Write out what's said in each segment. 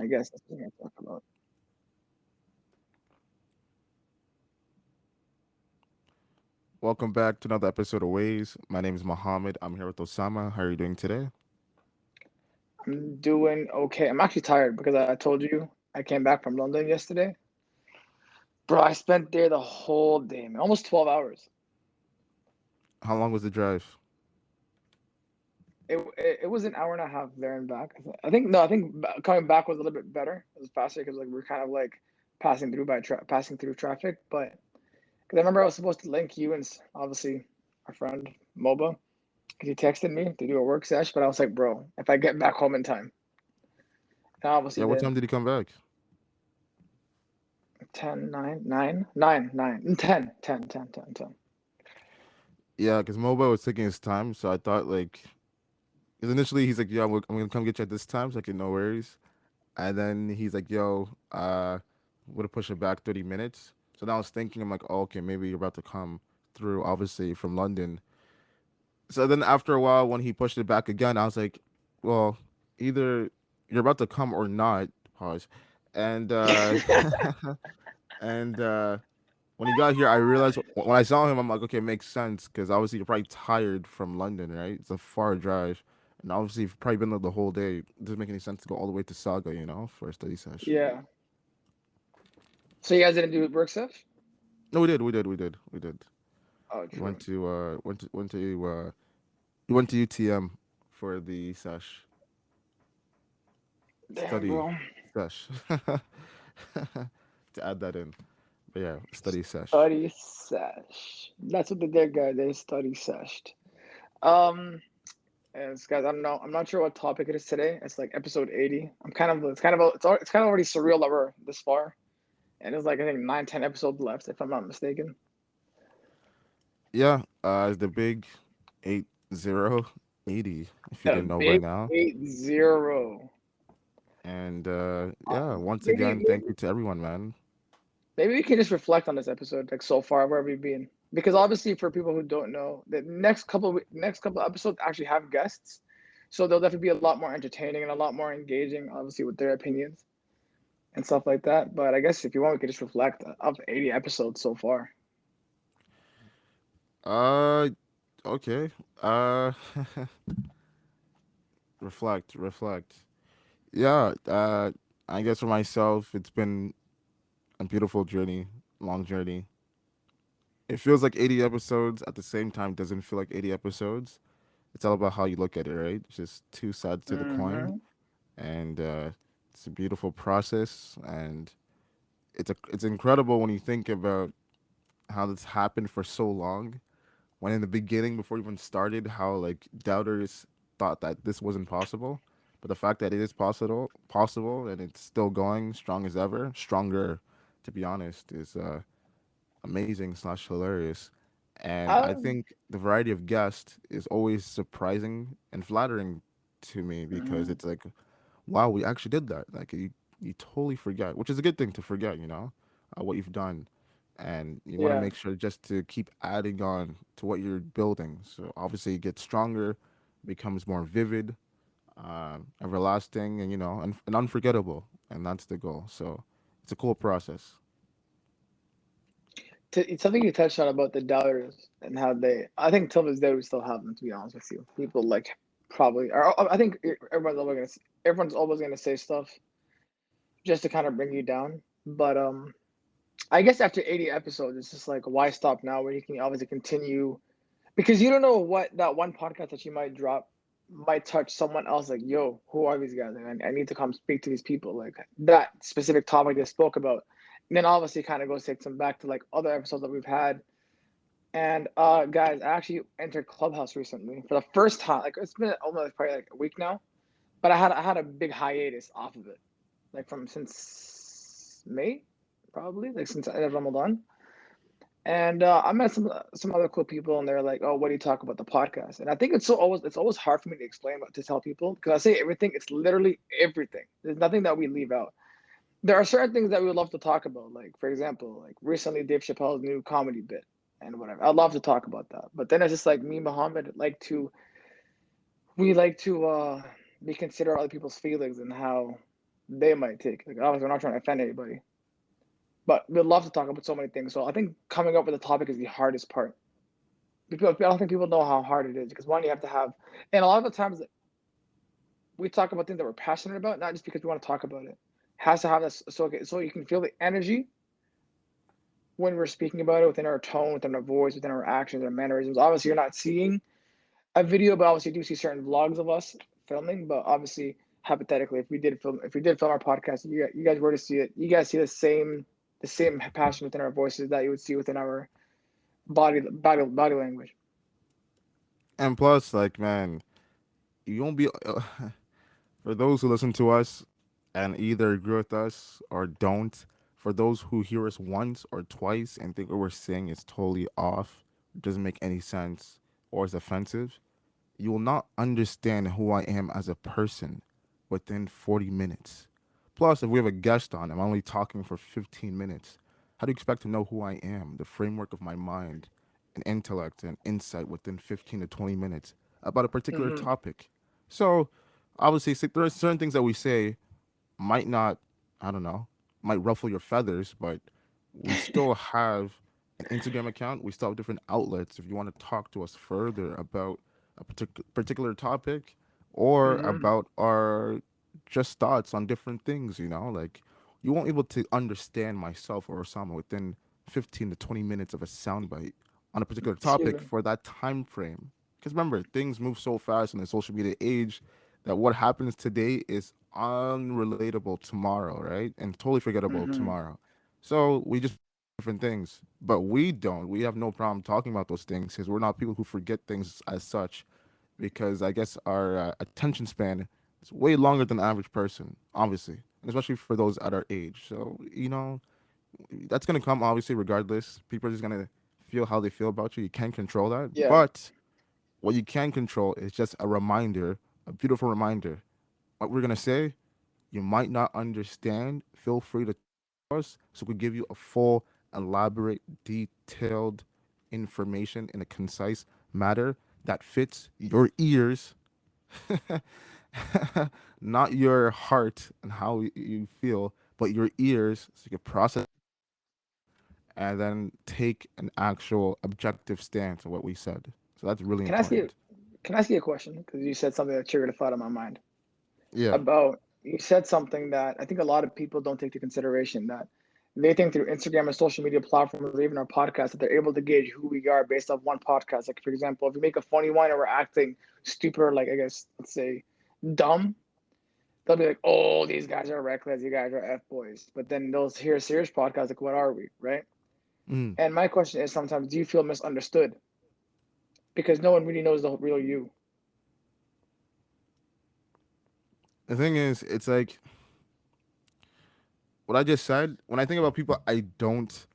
I guess that's what I'm gonna talk about. Welcome back to another episode of Ways. My name is Mohammed. I'm here with Osama. How are you doing today? I'm doing okay. I'm actually tired because I told you I came back from London yesterday. Bro, I spent there the whole day, man, almost 12 hours. How long was the drive? It was an hour and a half there and back. I think coming back was a little bit better. It was faster because like we're kind of like passing through traffic. But because I remember I was supposed to link you and obviously our friend Moba because he texted me to do a work sesh, but I was like, bro, if I get back home in time, and Yeah, obviously what time then did you come back? 10, 9, 9, 9, 9, 10, 10, 10, 10, 10. Yeah, because Mobile was taking his time, so I thought like, because initially he's like, "Yo, I'm gonna come get you at this time," so like, no worries. And then he's like, "Yo, would have pushed it back 30 minutes." So now I was thinking, I'm like, oh, okay, maybe you're about to come through, obviously from London. So then after a while, when he pushed it back again, I was like, well, either you're about to come or not. Pause. And and when he got here, I realized when I saw him, I'm like, okay, it makes sense because obviously you're probably tired from London, right? It's a far drive, and obviously you've probably been there the whole day. It doesn't make any sense to go all the way to Saga, for a study sesh. Yeah. So you guys didn't do work stuff? No, we did. Oh, We went true. to we went to UTM for the sesh Damn, study bro. sesh to add that in. But yeah, study sesh. Study sesh. That's what they did, guys. They study seshed. Um, and guys, I don't know. I'm not sure what topic it is today. It's like episode 80. It's kind of already surreal that we're this far. And there's like I think 9, 10 episodes left, if I'm not mistaken. Yeah, it's the big 80, if you The didn't know by big now. 80. And yeah, once Maybe again, thank maybe you to everyone, man. maybe we can just reflect on this episode, like so far, where we've been. Because obviously, for people who don't know, the next couple episodes actually have guests, so they'll definitely be a lot more entertaining and a lot more engaging, obviously, with their opinions and stuff like that. But I guess if you want, we could just reflect of 80 episodes so far. Uh, okay. Uh, reflect. Yeah. I guess for myself, it's been a beautiful journey, long journey. It feels like 80 episodes. At the same time, doesn't feel like 80 episodes. It's all about how you look at it, right? It's just two sides to the coin, Hmm. and it's a beautiful process, and it's incredible when you think about how this happened for so long. When in the beginning, before it even started, how like doubters thought that this wasn't possible, but the fact that it is possible, and it's still going strong as ever, stronger, to be honest, is amazing slash hilarious. And I Um, think the variety of guests is always surprising and flattering to me because mhm. it's like, wow, we actually did that. Like you totally forget, which is a good thing to forget, what you've done, and you want to Yeah. make sure just to keep adding on to what you're building. So obviously it gets stronger, becomes more vivid, everlasting, and and unforgettable, and that's the goal. So it's a cool process. It's something you touched on about the doubters and how they. I think till this day we still have them. To be honest with you, people like probably. Or I think everyone's always gonna say stuff just to kind of bring you down. But I guess after 80 episodes, it's just like why stop now? Where you can obviously continue because you don't know what that one podcast that you might drop might touch someone else. Like, yo, who are these guys? And I need to come speak to these people. Like that specific topic they spoke about. And then obviously kind of goes takes them back to like other episodes that we've had. And guys, I actually entered Clubhouse recently for the first time. Like it's been almost probably like a week now, but I had a big hiatus off of it, like from since May, probably like since end of Ramadan. And I met some other cool people, and they're like, "Oh, what do you talk about the podcast?" And I think it's always hard for me to explain what to tell people because I say everything. It's literally everything. There's nothing that we leave out. There are certain things that we would love to talk about, like for example, like recently Dave Chappelle's new comedy bit and whatever. I'd love to talk about that. But then it's just like me, Muhammad, we like to we consider other people's feelings and how. they might take. Like obviously, we're not trying to offend anybody, but we'd love to talk about so many things. So I think coming up with a topic is the hardest part. Because I don't think people know how hard it is. Because one, you have to have, and a lot of the times we talk about things that we're passionate about, not just because we want to talk about it. Has to have this so you can feel the energy when we're speaking about it within our tone, within our voice, within our actions, our mannerisms. Obviously, you're not seeing a video, but obviously, you do see certain vlogs of us filming. But obviously, hypothetically, if we did film our podcast, you guys were to see it, you guys see the same passion within our voices that you would see within our body language. And plus, like, man, you won't be for those who listen to us and either agree with us or don't. For those who hear us once or twice and think what we're saying is totally off, doesn't make any sense, or is offensive, you will not understand who I am as a person within 40 minutes. Plus, if we have a guest on, I'm only talking for 15 minutes. How do you expect to know who I am, the framework of my mind, and intellect and insight within 15 to 20 minutes about a particular Mm-hmm. topic? So, obviously, there are certain things that we say might not, I don't know, might ruffle your feathers, but we still have an Instagram account. We still have different outlets if you want to talk to us further about a particular topic or Mm-hmm. about our just thoughts on different things, like you won't be able to understand myself or Osama within 15 to 20 minutes of a soundbite on a particular Excuse topic me. for that time frame. Because remember, things move so fast in the social media age that what happens today is unrelatable tomorrow, right? And totally forgettable Mm-hmm. tomorrow. So we just different things, but we don't. We have no problem talking about those things because we're not people who forget things as such. Because I guess our attention span is way longer than the average person, obviously, and especially for those at our age. So that's gonna come obviously regardless. People are just gonna feel how they feel about you. You can't control that, Yeah. but what you can control is just a reminder, a beautiful reminder. What we're gonna say, you might not understand. Feel free to us so we give you a full, elaborate, detailed information in a concise matter that fits your ears, not your heart and how you feel, but your ears, so you can process and then take an actual objective stance on what we said. So that's really Can I ask you? important. Can I ask you a question? Because you said something that triggered a thought in my mind Yeah. about. You said something that I think a lot of people don't take into consideration that they think through Instagram and social media platforms, or even our podcast, that they're able to gauge who we are based off one podcast. Like, for example, if we make a funny one and we're acting stupid, or like I guess let's say dumb, they'll be like, "Oh, these guys are reckless. You guys are f boys." But then they'll hear a serious podcast like, "What are we?" Right? Mm. And my question is, sometimes do you feel misunderstood because no one really knows the real you? The thing is, it's like what I just said. When I think about people I don't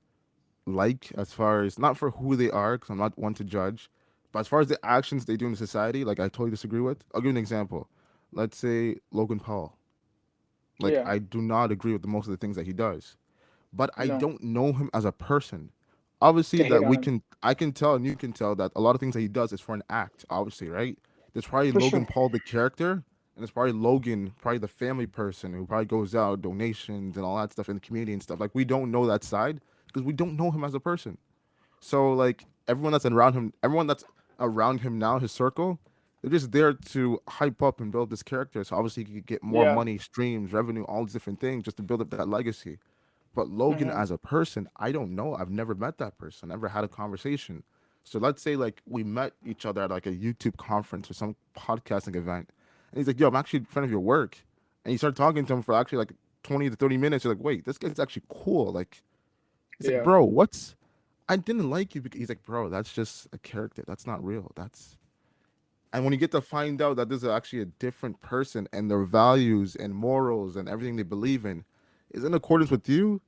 like, as far as not for who they are, because I'm not one to judge, but as far as the actions they do in society, like I totally disagree with. I'll give you an example. Let's say Logan Paul. Like Yeah. I do not agree with most of the things that he does, but I No. don't know him as a person. Obviously, To hate that on him. I can tell, and you can tell that a lot of things that he does is for an act. Obviously, right? There's probably For Logan sure. Paul the character, and there's probably Logan, probably the family person who probably goes out donations and all that stuff in the community and stuff. Like we don't know that side because we don't know him as a person. So like everyone that's around him now, his circle, they're just there to hype up and build this character. So obviously he could get more Yeah. money, streams, revenue, all these different things just to build up that legacy. But Logan Mm-hmm. as a person, I don't know. I've never met that person, never had a conversation. So let's say like we met each other at like a YouTube conference or some podcasting event. And he's like, yo, I'm actually a friend of your work. And you start talking to him for actually like 20 to 30 minutes. You're like, wait, this guy's actually cool. Like, he's like, Yeah. bro, what's I didn't like you because he's like, bro, that's just a character. That's not real. That's and when you get to find out that this is actually a different person and their values and morals and everything they believe in is in accordance with you,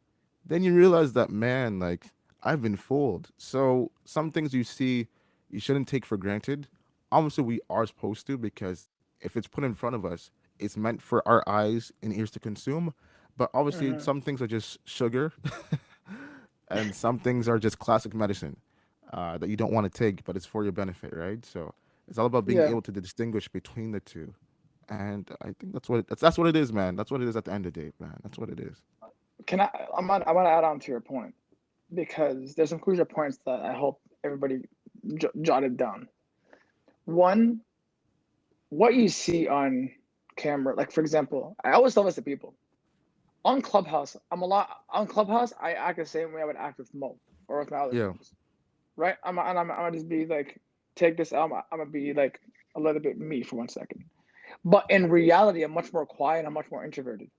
then you realize that man, like I've been fooled. So some things you see you shouldn't take for granted. Obviously we are supposed to because if it's put in front of us, it's meant for our eyes and ears to consume. But obviously Mm-hmm. some things are just sugar and some things are just classic medicine that you don't want to take, but it's for your benefit, right? So it's all about being Yeah. able to distinguish between the two. And I think that's what it is, man. That's what it is at the end of the day, man. That's what it is. Can I want to add on to your point because there's some crucial points that I hope everybody jotted down. One, what you see on camera, like for example, I always tell this to people on Clubhouse. I'm a lot on Clubhouse. I act the same way I would act with Mo or with my other Yeah, friends, right? I'm gonna just be like, take this out. I'm gonna be like a little bit me for 1 second. But in reality, I'm much more quiet. I'm much more introverted.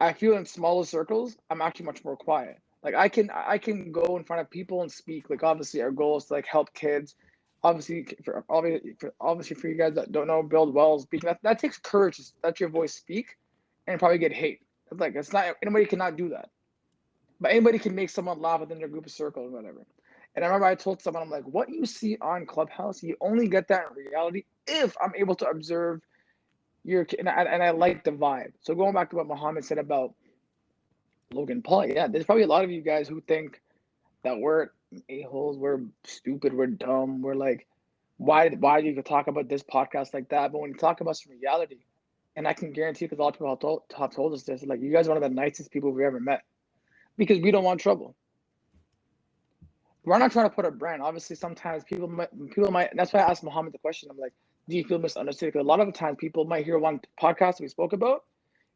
I feel in smaller circles, I'm actually much more quiet. Like I can go in front of people and speak. Like obviously our goal is to like help kids. Obviously for you guys that don't know, build wells. Speaking that takes courage to let your voice speak, and probably get hate. It's like it's not anybody cannot do that, but anybody can make someone laugh within their group of circle or whatever. And I remember I told someone, I'm like, what you see on Clubhouse, you only get that in reality if I'm able to observe your and I like the vibe. So going back to what Muhammad said about Logan Paul, yeah, there's probably a lot of you guys who think that we're a-holes, we're stupid, we're dumb, we're like, why do you talk about this podcast like that? But when you talk about some reality, and I can guarantee because a lot of people have told us this, like you guys are one of the nicest people we ever met because we don't want trouble. We're not trying to put a brand. Obviously, sometimes people might. That's why I asked Muhammad the question. I'm like, do you feel misunderstood? Because a lot of the times people might hear one podcast we spoke about,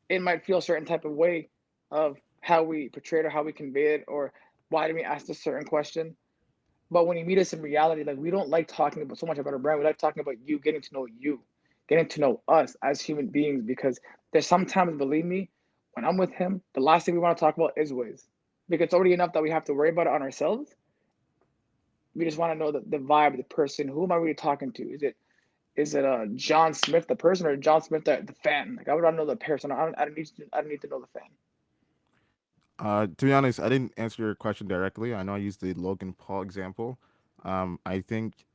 it might feel a certain type of way of how we portrayed or how we conveyed it, or why did we ask this certain question. But when you meet us in reality, like we don't like talking about so much about our brand. We like talking about you, getting to know us as human beings. Because there's sometimes, believe me, when I'm with him, the last thing we want to talk about is ways. Because it's already enough that we have to worry about it on ourselves. We just want to know the vibe, the person. Who am I really talking to? Is it John Smith the person or John Smith the fan? Like I would want to know the person. I don't need to know the fan. To be honest, I didn't answer your question directly. I know I used the Logan Paul example. I think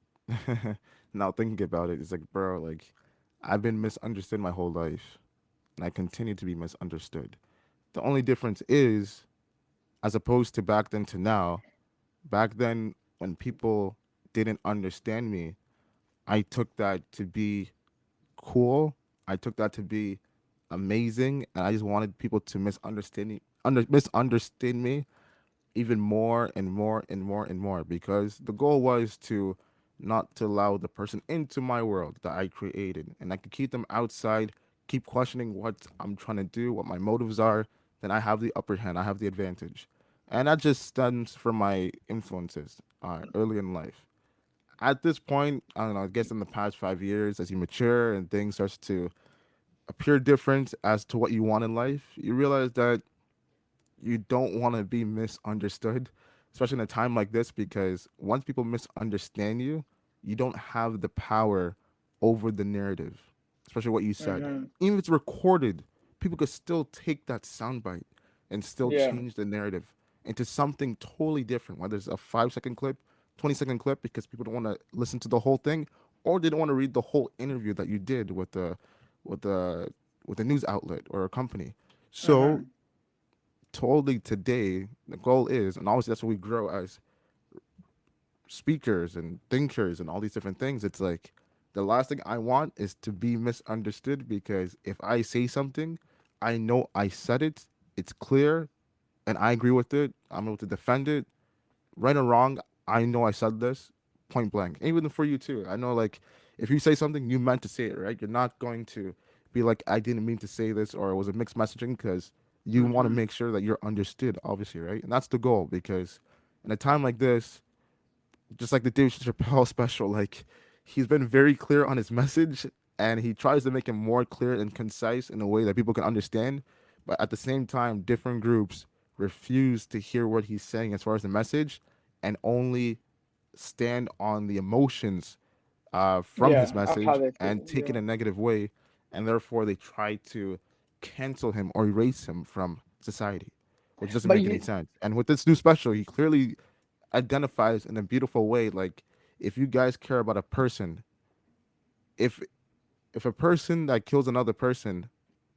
now thinking about it, it's like, bro, like I've been misunderstood my whole life, and I continue to be misunderstood. The only difference is, as opposed to back then to now, back then when people didn't understand me, I took that to be cool. I took that to be amazing, and I just wanted people to misunderstand me even more and more and more and more, because the goal was to not to allow the person into my world that I created, and I could keep them outside, keep questioning what I'm trying to do, what my motives are. Then I have the upper hand, I have the advantage, and that just stems from my influences early in life. At this point, I don't know, I guess in the past 5 years, as you mature and things starts to appear different as to what you want in life, you realize that you don't want to be misunderstood, especially in a time like this, because once people misunderstand you, you don't have the power over the narrative, especially what you said. Mm-hmm. Even if it's recorded, people could still take that soundbite and still Yeah. change the narrative into something totally different, whether it's a 5 second clip, 20-second clip, because people don't want to listen to the whole thing, or they don't want to read the whole interview that you did with the with a news outlet or a company. So Mm-hmm. totally today, the goal is, and obviously that's what we grow as speakers and thinkers and all these different things. It's like the last thing I want is to be misunderstood, because if I say something, I know I said it, it's clear, and I agree with it. I'm able to defend it, right or wrong. I know I said this point blank. Even for you too. I know, like, if you say something, you meant to say it, right? You're not going to be like, I didn't mean to say this, or it was a mixed messaging, because you want to Mm-hmm. make sure that you're understood, obviously, right? And that's the goal, because in a time like this, just like the Dave Chappelle special, like, he's been very clear on his message, and he tries to make it more clear and concise in a way that people can understand. But at the same time, different groups refuse to hear what he's saying as far as the message, and only stand on the emotions from his Yeah. Of how message they and feel. take it in Yeah. a negative way, and therefore they try to cancel him or erase him from society, which doesn't But make any you. sense. And with this new special, he clearly identifies in a beautiful way, like, if you guys care about a person, if if a person that kills another person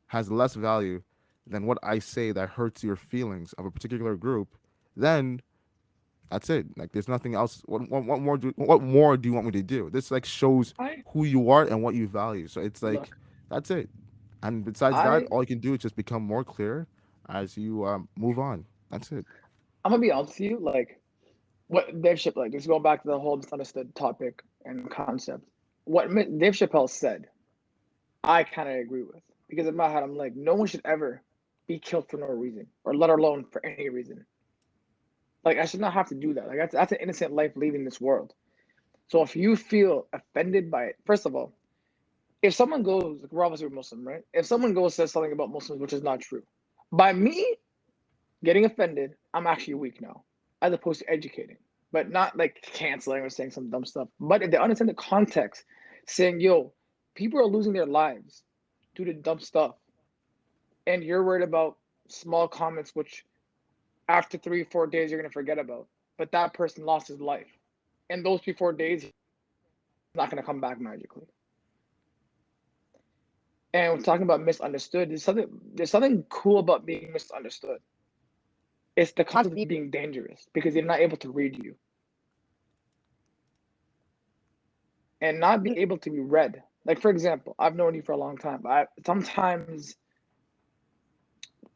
has less value than what I say that hurts your feelings of a particular group, then that's it. Like, there's nothing else. What more do you want me to do? This like shows I who you are and what you value. So it's look. like That's it. And besides that, I all you can do is just become more clear as you move on. That's it. I'm gonna be honest with you, like what Dave Chappelle, like just going back to the whole misunderstood topic and concept. What Dave Chappelle said, I kind of agree with because in my head, I'm like, no one should ever be killed for no reason, or let alone for any reason. Like I should not have to do that. Like that's an innocent life leaving this world. So if you feel offended by it, first of all, if someone goes, like, we're obviously Muslim, right? If someone goes says something about Muslims which is not true, by me getting offended, I'm actually weak now, as opposed to educating, but not like canceling or saying some dumb stuff. But if they understand the context, saying, "Yo, people are losing their lives due to dumb stuff," and you're worried about small comments which after 3 4 days you're gonna forget about, but that person lost his life, and those 3 4 days he's not gonna come back magically. And we're talking about misunderstood. There's something cool about being misunderstood. It's the concept of being dangerous because they're not able to read you and not being able to be read. Like for example, I've known you for a long time, but sometimes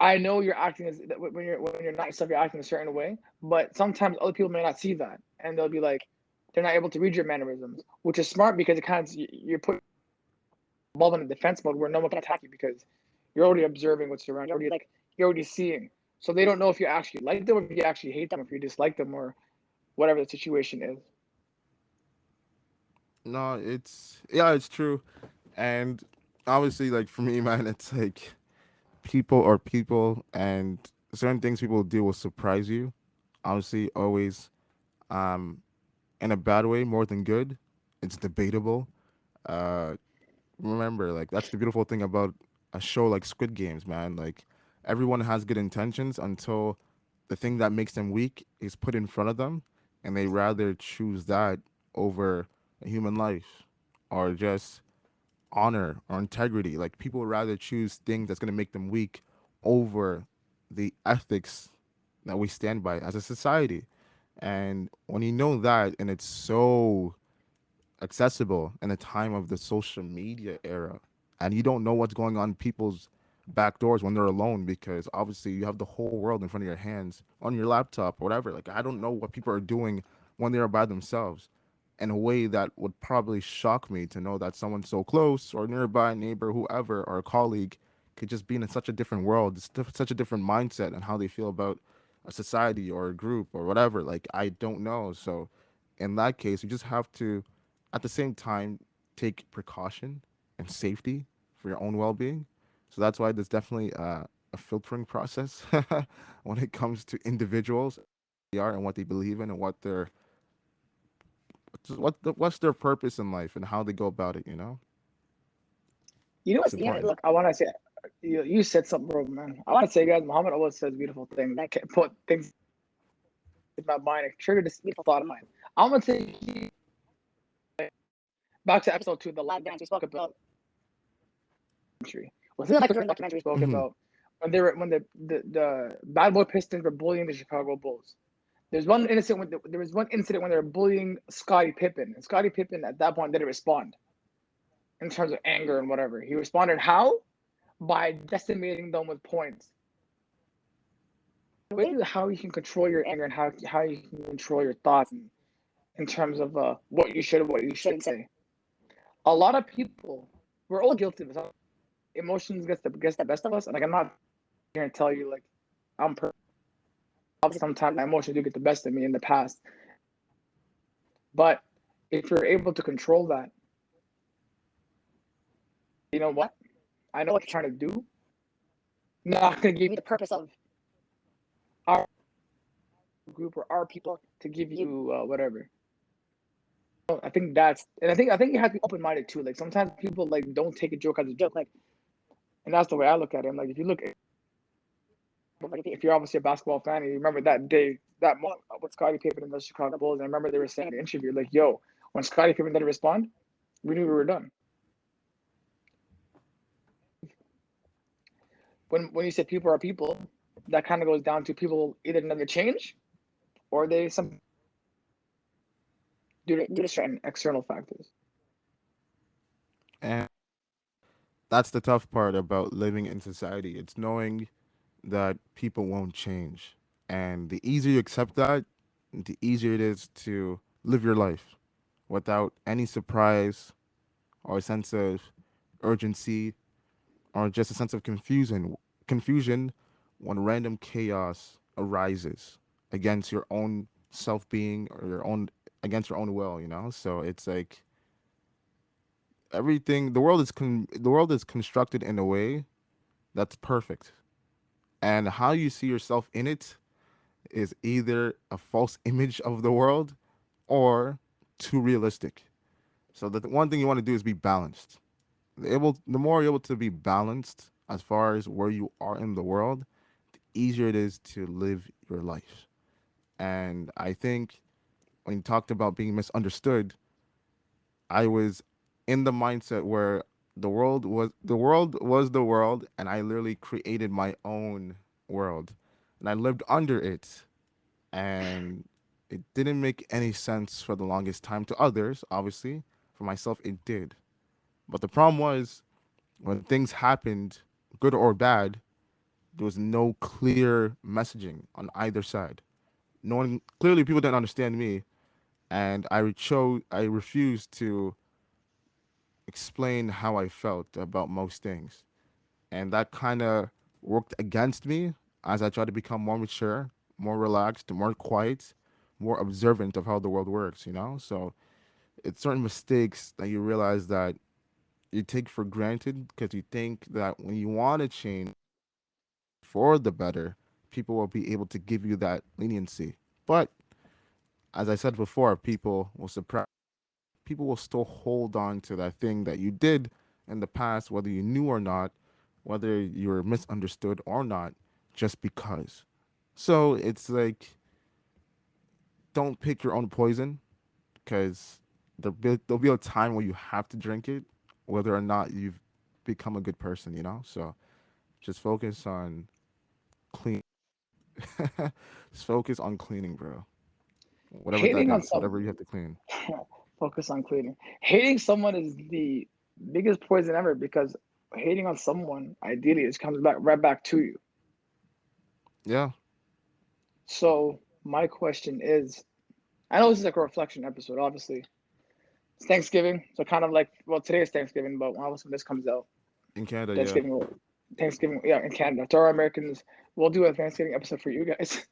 I know you're acting as when you're not yourself, you're acting a certain way. But sometimes other people may not see that, and they'll be like, they're not able to read your mannerisms, which is smart because it kind of you're put involved in a defense mode where no one can attack you because you're already observing what's around. You're already seeing. So they don't know if you actually like them, or if you actually hate them, if you dislike them, or whatever the situation is. No, it's yeah, it's true. And obviously, like for me, man, it's like people are people, and certain things people do will surprise you. Obviously, always um, in a bad way more than good. It's debatable. Uh, Remember, like that's the beautiful thing about a show like Squid Games, man. Like everyone has good intentions until the thing that makes them weak is put in front of them, and they rather choose that over a human life or just honor or integrity. Like people would rather choose things that's gonna make them weak over the ethics that we stand by as a society. And when you know that, and it's so accessible in the time of the social media era, and you don't know what's going on in people's back doors when they're alone, because obviously you have the whole world in front of your hands on your laptop or whatever. Like I don't know what people are doing when they're by themselves, in a way that would probably shock me to know that someone so close or nearby, neighbor, whoever, or a colleague could just be in such a different world, such a different mindset and how they feel about a society or a group or whatever. Like I don't know. So in that case, you just have to at the same time take precaution and safety for your own well-being. So that's why there's definitely a filtering process when it comes to individuals, they are and what they believe in and what's their purpose in life and how they go about it. You know, You know it's what's important. look, I want to say, you said something, bro, man. I want to say, guys, Muhammad always says beautiful things that can put things in my mind and trigger this beautiful thought of mine. I'm gonna take back to episode 2, the last dance we spoke about. Within the documentary we spoke Hmm. about when the bad boy Pistons were bullying the Chicago Bulls. There was one incident when they were bullying Scottie Pippen, and Scottie Pippen at that point didn't respond in terms of anger and whatever. He responded how? By decimating them with points. How you can control your anger and how you can control your thoughts in terms of what you should and what you shouldn't say. A lot of people, we're all guilty of this. Emotions gets the best of us, and like I'm not here to tell you like I'm perfect. Sometimes my emotions do get the best of me in the past, but if you're able to control that, you know what? I know what you're trying to do. Not gonna give you the purpose of our group or our people to give you whatever. I think I think you have to be open minded too. Like sometimes people like don't take a joke as a joke, like, and that's the way I look at it. Like if you look, like if you're obviously a basketball fan and you remember that day, that moment with Scottie Pippen and the Chicago Bulls, and I remember they were saying in the interview, like, "Yo, when Scottie Pippen didn't respond, we knew we were done." When you say people are people, that kind of goes down to people either never change or they some due to certain external factors. And that's the tough part about living in society. It's knowing that people won't change. And the easier you accept that, the easier it is to live your life without any surprise or a sense of urgency or just a sense of confusion when random chaos arises against your own self-being or your own against your own will, you know? So it's like everything the world is constructed in a way that's perfect. And how you see yourself in it is either a false image of the world or too realistic. So the one thing you want to do is be balanced. The more you're able to be balanced as far as where you are in the world, the easier it is to live your life. And I think when you talked about being misunderstood, I was in the mindset where the world and I literally created my own world and I lived under it, and it didn't make any sense for the longest time to others. Obviously, for myself it did. But the problem was when things happened, good or bad, there was no clear messaging on either side. No one clearly people didn't understand me, and I refused to explain how I felt about most things. And that kind of worked against me as I tried to become more mature, more relaxed, more quiet, more observant of how the world works, you know? So it's certain mistakes that you realize that you take for granted because you think that when you want to change for the better, people will be able to give you that leniency. But as I said before, people will still hold on to that thing that you did in the past, whether you knew or not, whether you were misunderstood or not, just because. So it's like, don't pick your own poison because there'll be a time where you have to drink it, whether or not you've become a good person, you know? So just focus on clean. Just focus on cleaning, bro. Whatever that Hating on is, some whatever you have to clean. focus on cleaning. Hating someone is the biggest poison ever because hating on someone ideally it comes back right back to you. Yeah, So my question is, I know this is like a reflection episode. Obviously, it's Thanksgiving, so kind of like well today is Thanksgiving, but when this comes out, in Canada, yeah. Thanksgiving, Thanksgiving, yeah, in Canada. To our Americans, we'll do a Thanksgiving episode for you guys.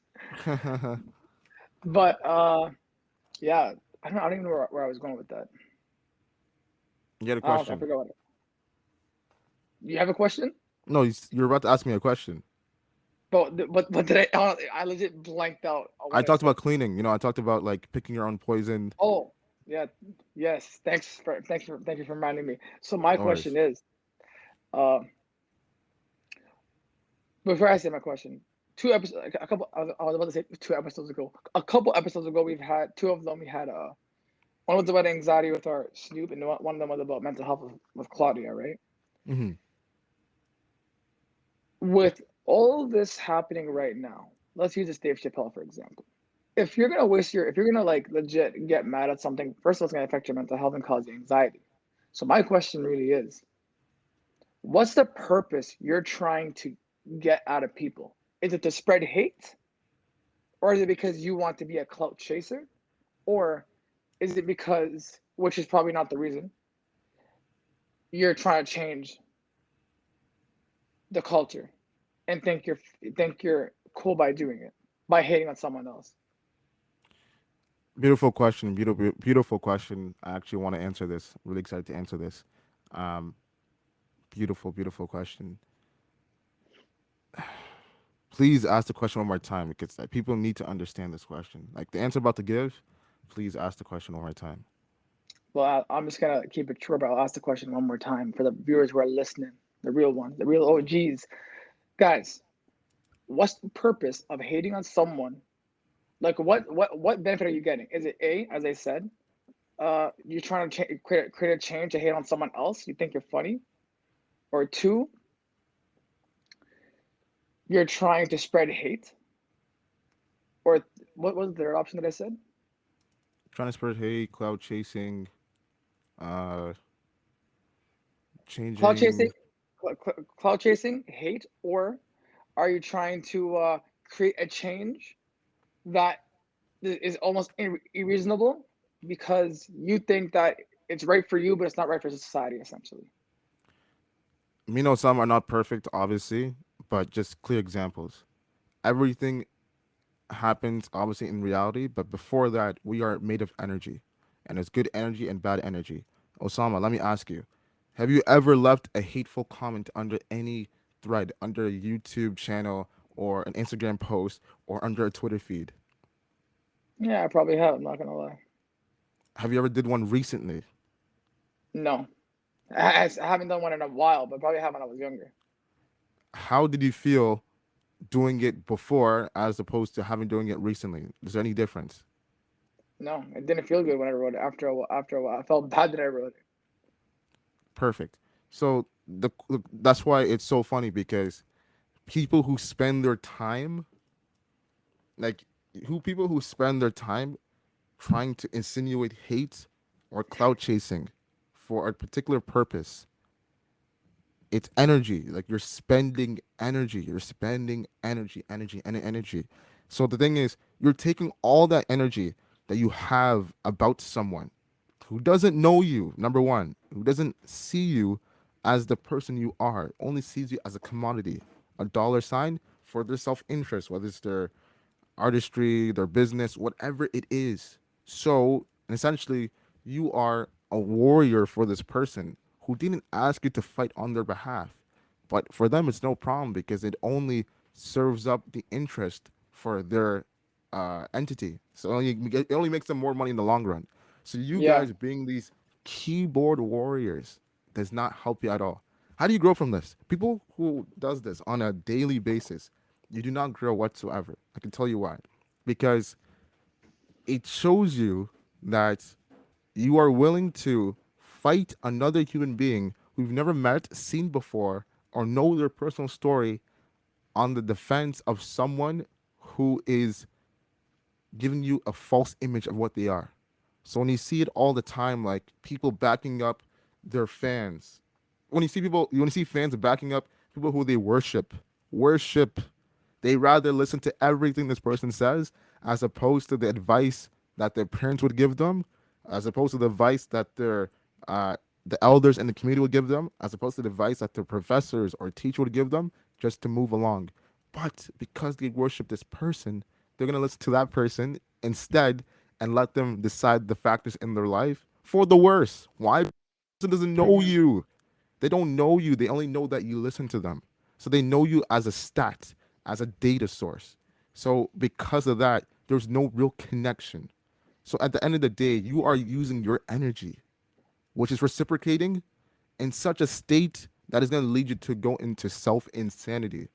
But yeah, I don't even know where I was going with that. You had a I question. forgot what. You have a question? No, you're about to ask me a question. But did I legit blanked out on I what I talked said. about cleaning. You know, I talked about like picking your own poison. Oh, yeah, yes. Thank you for reminding me. So my No worries. question is, uh, before I say my question, two episodes, a couple. I was about to say 2 episodes ago. A couple episodes ago, we've had two of them. We had one was about anxiety with our Snoop, and one of them was about mental health with Claudia, right? Hmm. With all this happening right now, let's use this Dave Chappelle for example. If you're gonna like legit get mad at something, first of all, it's gonna affect your mental health and cause you anxiety. So my question really is, what's the purpose you're trying to get out of people? Is it to spread hate, or is it because you want to be a clout chaser, or is it because, which is probably not the reason, you're trying to change the culture and think you're cool by doing it, by hating on someone else? Beautiful question. Beautiful question. I actually want to answer this. Really excited to answer this. Um, beautiful question. Please ask the question one more time because like, people need to understand this question. Like the answer I'm about to give, please ask the question one more time. Well, I'm just gonna keep it short, but I'll ask the question one more time for the viewers who are listening, the real ones, the real OGs. Guys, what's the purpose of hating on someone? Like, what benefit are you getting? Is it A, as I said, you're trying to create a change to hate on someone else? You think you're funny, or two, you're trying to spread hate, or what was the third option that I said? Trying to spread hate, cloud chasing, uh, Cloud chasing. changing. cloud chasing, hate, or are you trying to create a change that is almost irreasonable because you think that it's right for you, but it's not right for society, essentially? Me know some are not perfect, obviously, but just clear examples. Everything happens obviously in reality, but before that, we are made of energy, and there's good energy and bad energy. Osama, let me ask you: have you ever left a hateful comment under any thread, under a YouTube channel, or an Instagram post, or under a Twitter feed? Yeah, I probably have. I'm not gonna lie. Have you ever did one recently? No, I haven't done one in a while, but probably have when I was younger. How did you feel doing it before as opposed to having doing it recently? Is there any difference? No, it didn't feel good when I wrote it. After a while, I felt bad that I wrote it. Perfect. So that's why it's so funny because people who spend their time like who people who spend their time trying to insinuate hate or clout chasing for a particular purpose, it's energy. Like you're spending energy, energy. So the thing is, you're taking all that energy that you have about someone who doesn't know you, number one, who doesn't see you as the person you are, only sees you as a commodity, a dollar sign for their self interest, whether it's their artistry, their business, whatever it is. So, essentially, you are a warrior for this person who didn't ask you to fight on their behalf. But for them, it's no problem because it only serves up the interest for their entity. So it only makes them more money in the long run. So you Yeah, guys being these keyboard warriors does not help you at all. How do you grow from this? People who does this on a daily basis, you do not grow whatsoever. I can tell you why. Because it shows you that you are willing to fight another human being who you've never met, seen before, or know their personal story on the defense of someone who is giving you a false image of what they are. So when you see it all the time, like people backing up their fans, when you see fans backing up people who they worship, they rather listen to everything this person says as opposed to the advice that their parents would give them, as opposed to the advice that uh, the elders in the community would give them, as opposed to the advice that their professors or teacher would give them, just to move along. But because they worship this person, they're gonna listen to that person instead and let them decide the factors in their life for the worse. Why? Because the person doesn't know hmm you. They don't know you. They only know that you listen to them. So they know you as a stat, as a data source. So because of that, there's no real connection. So at the end of the day, you are using your energy, which is reciprocating in such a state that is going to lead you to go into self insanity.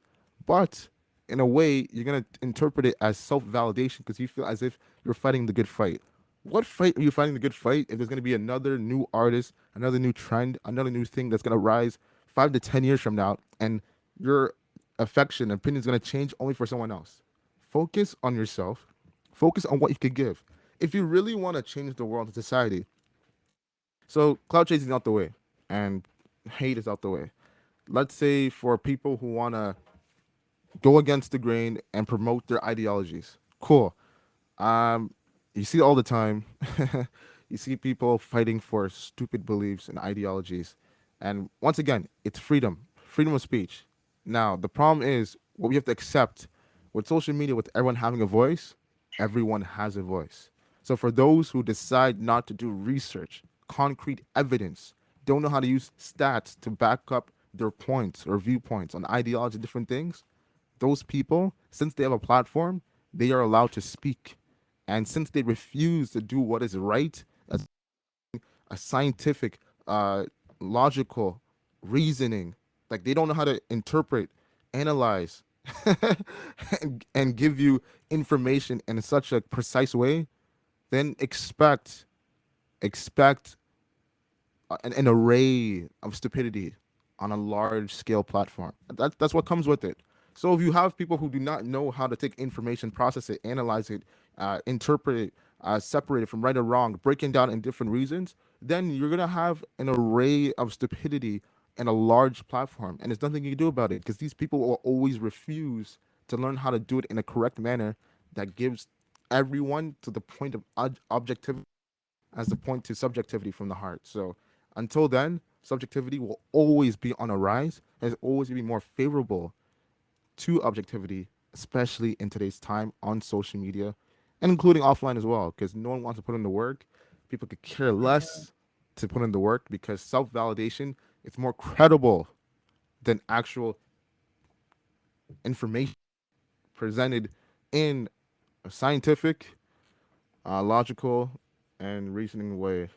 But in a way, you're going to interpret it as self validation because you feel as if you're fighting the good fight. What fight are you fighting the good fight if there's going to be another new artist, another new trend, another new thing that's going to rise 5 to 10 years from now, and your affection and opinion is going to change only for someone else? Focus on yourself. Focus on what you could give. If you really want to change the world and society, so cloud chasing is out the way, and hate is out the way. Let's say for people who want to go against the grain and promote their ideologies, cool. Um, you see it all the time. You see people fighting for stupid beliefs and ideologies, and once again, it's freedom of speech. Now the problem is what we have to accept with social media, with everyone having a voice. Everyone has a voice. So for those who decide not to do research, concrete evidence, don't know how to use stats to back up their points or viewpoints on ideology, different things, those people, since they have a platform, they are allowed to speak. And since they refuse to do what is right, as a scientific, uh, logical reasoning, like they don't know how to interpret, analyze, and give you information in such a precise way, then expect an array of stupidity on a large scale platform. That's what comes with it. So if you have people who do not know how to take information, process it, analyze it, interpret it, separate it from right or wrong, breaking down in different reasons, then you're gonna have an array of stupidity and a large platform, and there's nothing you can do about it because these people will always refuse to learn how to do it in a correct manner that gives everyone to the point of objectivity as the point to subjectivity from the heart. So until then, subjectivity will always be on a rise, and always be more favorable to objectivity, especially in today's time on social media and including offline as well, because no one wants to put in the work. People could care Mhm. less to put in the work because self validation is more credible than actual information presented in a scientific, logical, and reasoning way.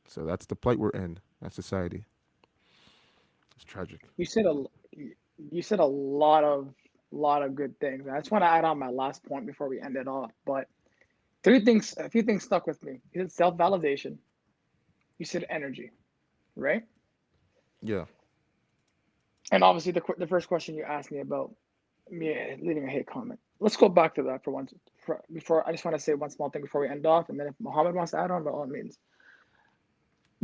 So that's the plight we're in as society. It's tragic. You said you said a lot of good things. I just want to add on my last point before we end it off. But a few things stuck with me. You said self validation. You said energy, right? Yeah. And obviously, the first question you asked me about me leaving a hate comment. Let's go back to that for once. Before I just want to say one small thing before we end off, and then if Mohammed wants to add on, by all means.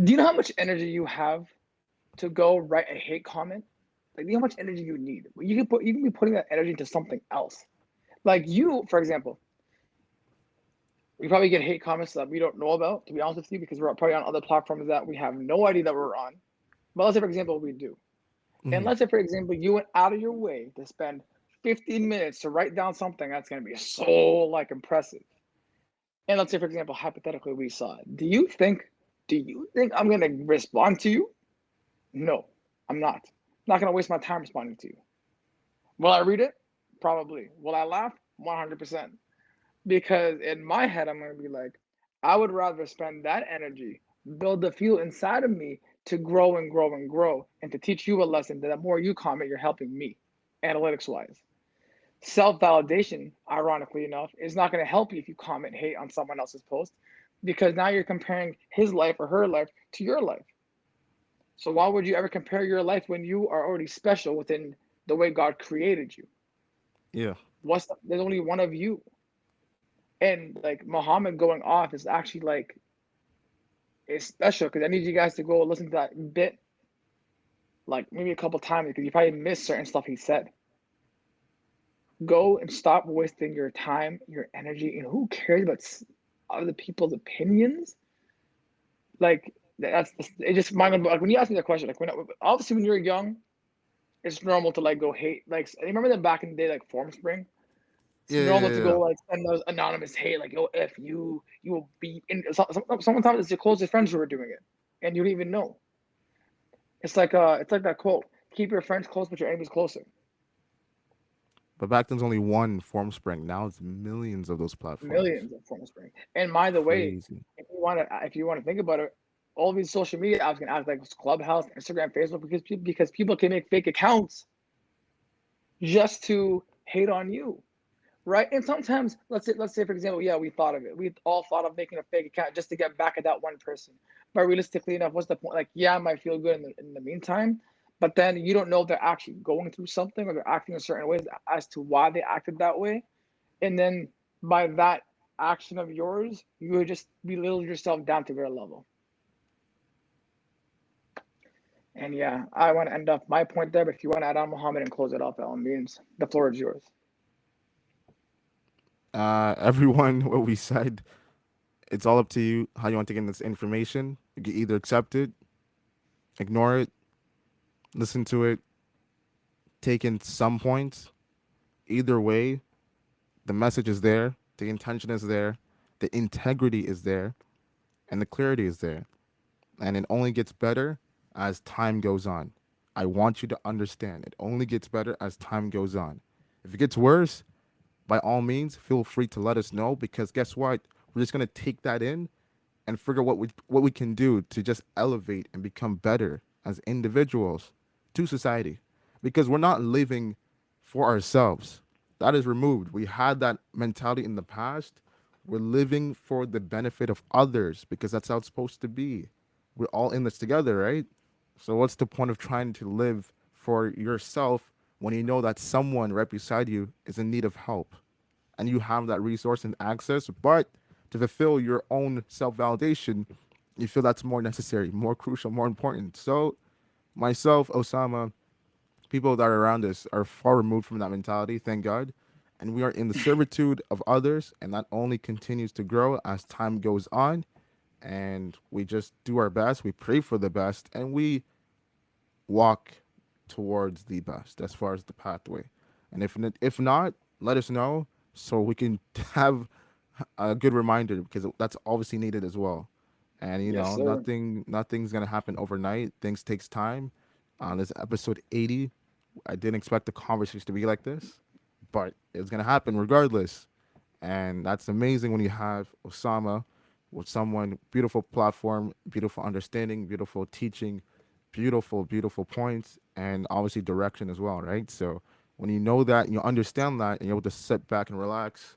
Do you know how much energy you have to go write a hate comment? Like, do you know how much energy you need? You can be putting that energy into something else. Like you, for example, we probably get hate comments that we don't know about. To be honest with you, because we're probably on other platforms that we have no idea that we're on. But let's say, for example, we do. And Mm-hmm. let's say, for example, you went out of your way to spend 15 minutes to write down something that's going to be so like impressive. And let's say, for example, hypothetically, we saw it. Do you think I'm going to respond to you? No, I'm not. I'm not going to waste my time responding to you. Will I read it? Probably. Will I laugh? 100%. Because in my head, I'm going to be like, I would rather spend that energy, build the fuel inside of me to grow and grow and grow, and to teach you a lesson that the more you comment, you're helping me, analytics wise. Self validation, ironically enough, is not going to help you if you comment hate on someone else's post because now you're comparing his life or her life to your life. So why would you ever compare your life when you are already special within the way God created you? Yeah. There's only one of you. And like Muhammad going off is actually like it's special because I need you guys to go listen to that bit like maybe a couple times because you probably missed certain stuff he said. Go and stop wasting your time, your energy, and who cares about other people's opinions? Like that's it. Just mind like when you ask me that question, like when obviously when you're young, it's normal to like go hate. Like I remember that back in the day, like Form Spring. It's Yeah. Yeah. normal to Yeah. go like send those anonymous hate, like yo, if you will be in. Sometimes it's your closest friends who are doing it, and you don't even know. It's like that quote: "Keep your friends close, but your enemies closer." But back then, there's only one form spring. Now it's millions of those platforms. Millions of Form Spring. And by the way, Crazy. if you want to think about it, all these social media apps can act like Clubhouse, Instagram, Facebook, because people can make fake accounts just to hate on you. Right? And sometimes, let's say for example, yeah, we thought of it. We all thought of making a fake account just to get back at that one person. But realistically enough, what's the point? Like, yeah, it might feel good in the meantime, but then you don't know if they're actually going through something or they're acting in certain ways as to why they acted that way. And then by that action of yours, you would just belittle yourself down to their level. And yeah, I want to end off my point there, but if you want to add on Muhammad and close it off, by all means, the floor is yours. Everyone, what we said, it's all up to you how you want to get this information. You can either accept it, ignore it, listen to it, take in some points. Either way, the message is there, the intention is there, the integrity is there, and the clarity is there. And it only gets better as time goes on. I want you to understand it only gets better as time goes on. If it gets worse, by all means, feel free to let us know because guess what? We're just gonna take that in and figure what we can do to just elevate and become better as individuals to society. Because we're not living for ourselves. That is removed. We had that mentality in the past. We're living for the benefit of others because that's how it's supposed to be. We're all in this together, right? So what's the point of trying to live for yourself when you know that someone right beside you is in need of help? And you have that resource and access, but to fulfill your own self validation, you feel that's more necessary, more crucial, more important. So myself, Osama, people that are around us are far removed from that mentality, thank God. And we are in the servitude of others, and that only continues to grow as time goes on. And we just do our best, we pray for the best, and we walk towards the best as far as the pathway. And if not, let us know so we can have a good reminder because that's obviously needed as well. And Yes, sir. nothing's gonna happen overnight. Things takes time. On this episode 80, I didn't expect the conversation to be like this, but it's gonna happen regardless. And that's amazing when you have Osama with someone beautiful platform, beautiful understanding, beautiful teaching, beautiful points, and obviously direction as well, right? So when you know that and you understand that and you're able to sit back and relax,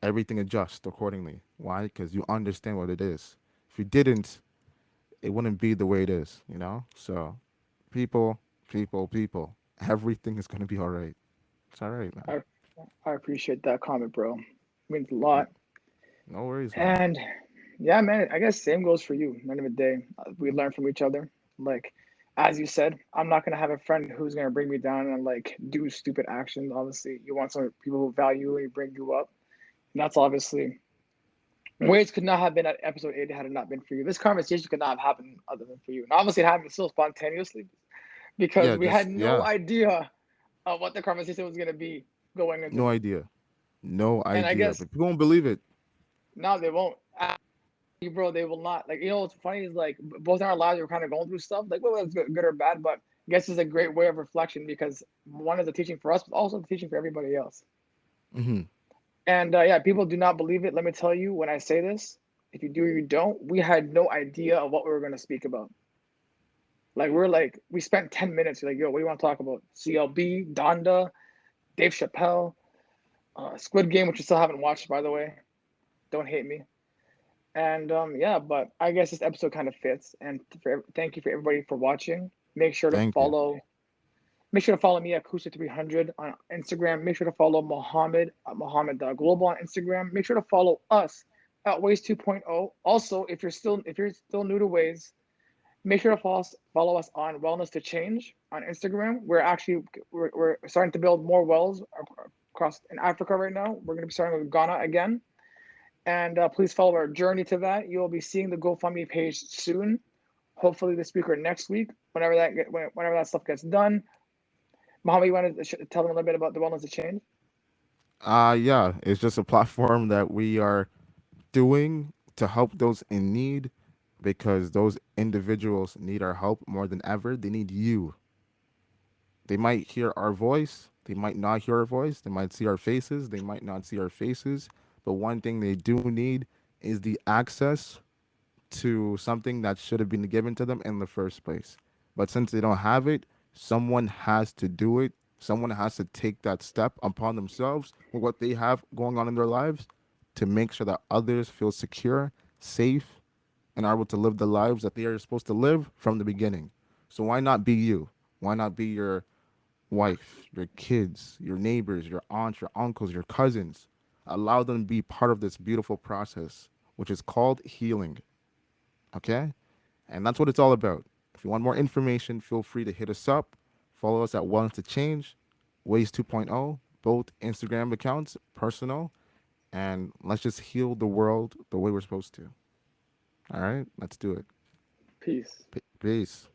everything adjusts accordingly. Why? Because you understand what it is. If you didn't, it wouldn't be the way it is, you know? So people, people, everything is gonna be all right. It's all right, man. I I appreciate that comment, bro. It means a lot. No worries, man. And yeah, man, I guess same goes for you. End of the day, we learn from each other. Like, as you said, I'm not gonna have a friend who's gonna bring me down and like do stupid actions. Obviously, you want some people who value you and bring you up. And that's obviously ways could not have been at episode 8 had it not been for you. This conversation could not have happened other than for you. And obviously, it happened so spontaneously because Yeah, we had just no yeah. idea of what the conversation was gonna be going into No this. idea. No And I idea. guess But people won't believe it. now they won't. Bro, they will not. Like, what's funny is like both in our lives we're kind of going through stuff. Like, whether it's good or bad, but I guess it's a great way of reflection because one is a teaching for us, but also a teaching for everybody else. Hmm. And yeah, people do not believe it. Let me tell you, when I say this, if you do or you don't, we had no idea of what we were going to speak about. We spent 10 minutes. Like, yo, what do you want to talk about? CLB, Donda, Dave Chappelle, Squid Game, which you still haven't watched, by the way. Don't hate me. And yeah, but I guess this episode kind of fits. And thank you for everybody for watching. Make sure to Thank you. follow. Make sure to follow me at Kusa300 on Instagram. Make sure to follow Mohammed at Mohammed Global on Instagram. Make sure to follow us at Ways 2.0. Also, if you're still new to Ways, make sure to follow us on Wellness to Change on Instagram. We're starting to build more wells across in Africa right now. We're going to be starting with Ghana again. And please follow our journey to that. You'll be seeing the GoFundMe page soon. Hopefully this week or next week, whenever that stuff gets done. Mohammed, you want to tell them a little bit about the Wellness to Change? Yeah, it's just a platform that we are doing to help those in need because those individuals need our help more than ever. They need you. They might hear our voice, they might not hear our voice, they might see our faces, they might not see our faces, but one thing they do need is the access to something that should have been given to them in the first place. But since they don't have it, someone has to do it. Someone has to take that step upon themselves with what they have going on in their lives to make sure that others feel secure, safe, and are able to live the lives that they are supposed to live from the beginning. So why not be you? Why not be your wife, your kids, your neighbors, your aunts, your uncles, your cousins? Allow them to be part of this beautiful process, which is called healing. Okay? And that's what it's all about. If you want more information, feel free to hit us up. Follow us at Wellness to Change, Ways 2.0, both Instagram accounts, personal, and let's just heal the world the way we're supposed to. All right? Let's do it. Peace. Peace.